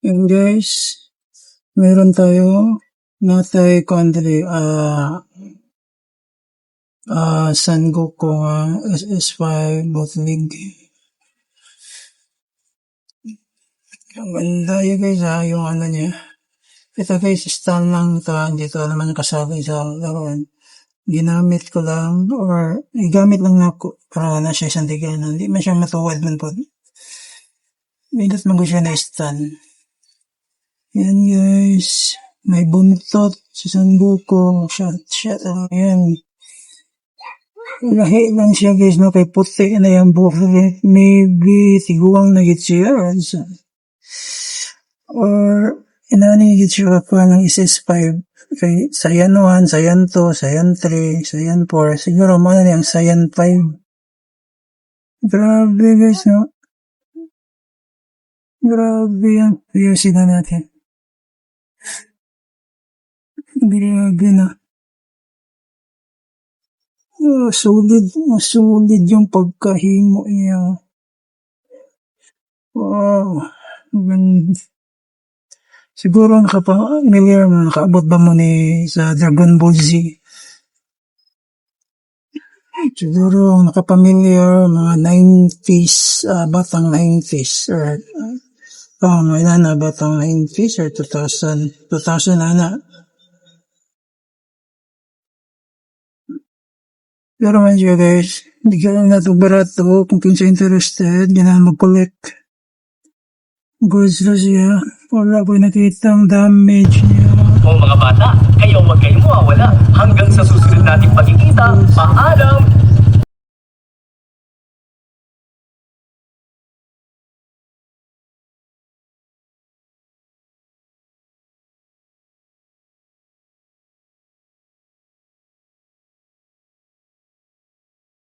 And guys, meron tayo natay country San Goku SS5 bootleg. Ang ganda yun guys yung ano niya. Ito guys, stand lang ito, hindi ito naman kasali sa laruan. Ginamit ko lang, or gamit lang na ako para na siya isang tigan. Hindi man siya matuwad man po. Minat mo siya na stand. Yan guys, may buntot si San Goku. Shot yan. Lahi lang siya guys, no, kay puti na yung buhok. Maybe tiguang na git siya. Or inani git siya pa ng SS5. Kay Saiyan 1, Saiyan 2, Saiyan 3, Saiyan 4. Siguro mana niyang Saiyan 5. Grabe guys, no? Grabe yan. Ayusin na natin. Grabe na. Solid yung pagkahimo niya. Wow. Siguro nakapamilyar mo, nakaabot ba mo ni sa Dragon Ball Z? Siguro nakapamilyar mga 90s, batang 90s, or may na batang 90s or 2000 na. Pero man siya guys, hindi ka lang natong barato kung kinsa interested, ganyan mag-collect. Goods na siya, wala ko nakita ang damage niya. Kung mga